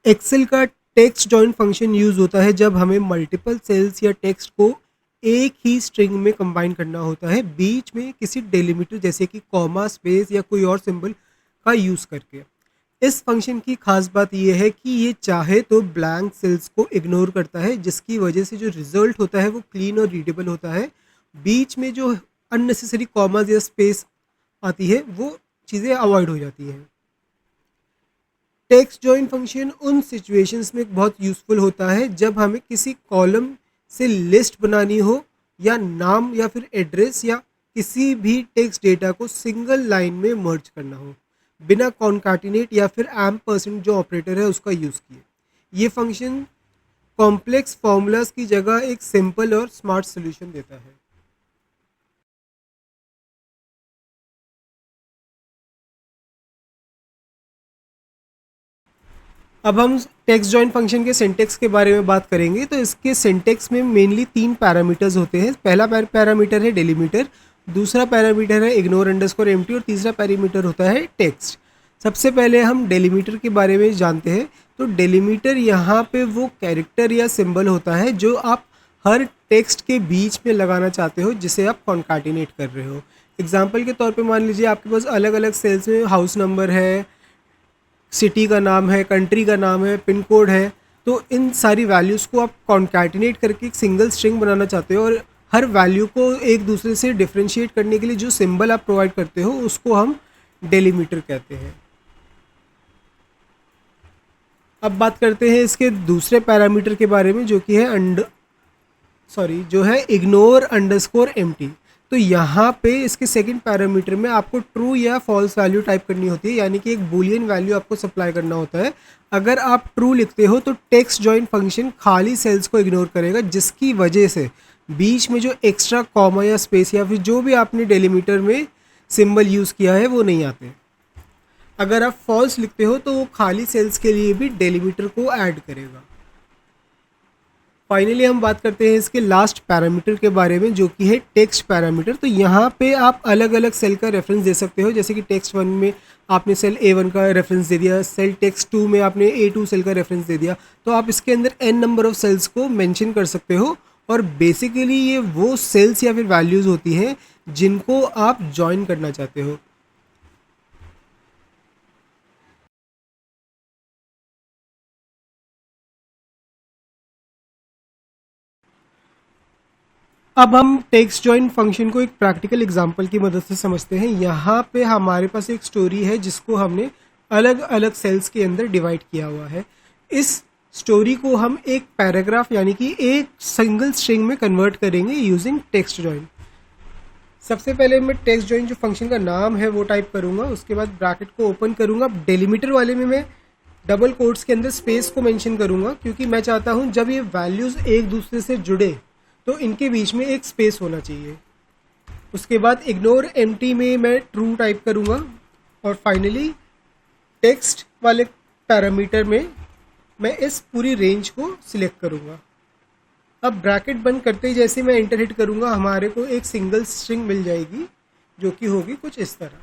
Excel का text join function use होता है जब हमें मल्टीपल सेल्स या टेक्स्ट को एक ही स्ट्रिंग में कंबाइन करना होता है, बीच में किसी डेलिमिटर जैसे कि कॉमा, स्पेस या कोई और सिंबल का यूज करके। इस फंक्शन की खास बात यह है कि ये चाहे तो ब्लैंक सेल्स को इग्नोर करता है, जिसकी वजह से जो रिजल्ट होता है वो क्लीन और रीडेबल होता है। बीच में जो अननेसेसरी कॉमाज या स्पेस आती है वो चीज़ें अवॉइड हो जाती हैं। टेक्स्ट जॉइन फंक्शन उन सिचुएशंस में बहुत यूज़फुल होता है जब हमें किसी कॉलम से लिस्ट बनानी हो, या नाम या फिर एड्रेस या किसी भी टेक्स्ट डेटा को सिंगल लाइन में मर्ज करना हो बिना कॉन्काटिनेट या फिर एम परसेंट जो ऑपरेटर है उसका यूज़ किए। ये फंक्शन कॉम्प्लेक्स फॉर्मूलाज की जगह एक सिंपल और स्मार्ट सोल्यूशन देता है। अब हम टेक्स्ट जॉइन फंक्शन के सिंटेक्स के बारे में बात करेंगे। तो इसके सिंटेक्स में मेनली तीन पैरामीटर्स होते हैं। पहला पैरामीटर है डेलीमीटर, दूसरा पैरामीटर है इग्नोर अंडरस्कोर एम्प्टी और तीसरा पैरामीटर होता है टेक्स्ट। सबसे पहले हम डेलीमीटर के बारे में जानते हैं। तो डेलीमीटर यहाँ पे वो कैरेक्टर या सिंबल होता है जो आप हर टेक्स्ट के बीच में लगाना चाहते हो, जिसे आप कॉन्काटिनेट कर रहे हो। एग्जाम्पल के तौर पे मान लीजिए आपके पास अलग अलग सेल्स में हाउस नंबर है, सिटी का नाम है, कंट्री का नाम है, पिन कोड है। तो इन सारी वैल्यूज़ को आप कॉन्कैटिनेट करके एक सिंगल स्ट्रिंग बनाना चाहते हो, और हर वैल्यू को एक दूसरे से डिफरेंशिएट करने के लिए जो सिंबल आप प्रोवाइड करते हो उसको हम डेलीमीटर कहते हैं। अब बात करते हैं इसके दूसरे पैरामीटर के बारे में, जो कि है जो है इग्नोर अंडरस्कोर एम्प्टी। तो यहाँ पे इसके सेकंड पैरामीटर में आपको ट्रू या फॉल्स वैल्यू टाइप करनी होती है, यानी कि एक बूलियन वैल्यू आपको सप्लाई करना होता है। अगर आप ट्रू लिखते हो तो टेक्स्ट जॉइन फंक्शन खाली सेल्स को इग्नोर करेगा, जिसकी वजह से बीच में जो एक्स्ट्रा कॉमा या स्पेस या फिर जो भी आपने डेलीमीटर में सिंबल यूज़ किया है वो नहीं आते। अगर आप फॉल्स लिखते हो तो वो खाली सेल्स के लिए भी डेलीमीटर को ऐड करेगा। फाइनली हम बात करते हैं इसके लास्ट पैरामीटर के बारे में, जो कि है टेक्स्ट पैरामीटर। तो यहाँ पे आप अलग अलग सेल का रेफरेंस दे सकते हो, जैसे कि टेक्स्ट 1 में आपने सेल A1 का रेफरेंस दे दिया, सेल टेक्स्ट 2 में आपने A2 सेल का रेफरेंस दे दिया। तो आप इसके अंदर n नंबर ऑफ सेल्स को मेंशन कर सकते हो, और बेसिकली ये वो सेल्स या फिर वैल्यूज़ होती हैं जिनको आप ज्वाइन करना चाहते हो। अब हम टेक्स्ट जॉइन फंक्शन को एक प्रैक्टिकल एग्जांपल की मदद से समझते हैं। यहाँ पे हमारे पास एक स्टोरी है जिसको हमने अलग अलग सेल्स के अंदर डिवाइड किया हुआ है। इस स्टोरी को हम एक पैराग्राफ यानी कि एक सिंगल स्ट्रिंग में कन्वर्ट करेंगे यूजिंग टेक्स्ट जॉइन। सबसे पहले मैं टेक्स्ट जॉइन जो फंक्शन का नाम है वो टाइप करूंगा, उसके बाद ब्रैकेट को ओपन करूंगा। डेलीमीटर वाले में मैं डबल कोट्स के अंदर स्पेस को मेंशन करूंगा, क्योंकि मैं चाहता हूं जब ये वैल्यूज एक दूसरे से जुड़े तो इनके बीच में एक स्पेस होना चाहिए। उसके बाद इग्नोर एम्प्टी में मैं ट्रू टाइप करूंगा, और फाइनली टेक्स्ट वाले पैरामीटर में मैं इस पूरी रेंज को सिलेक्ट करूंगा। अब ब्रैकेट बंद करते ही जैसे मैं इंटर हिट करूंगा, हमारे को एक सिंगल स्ट्रिंग मिल जाएगी जो कि होगी कुछ इस तरह।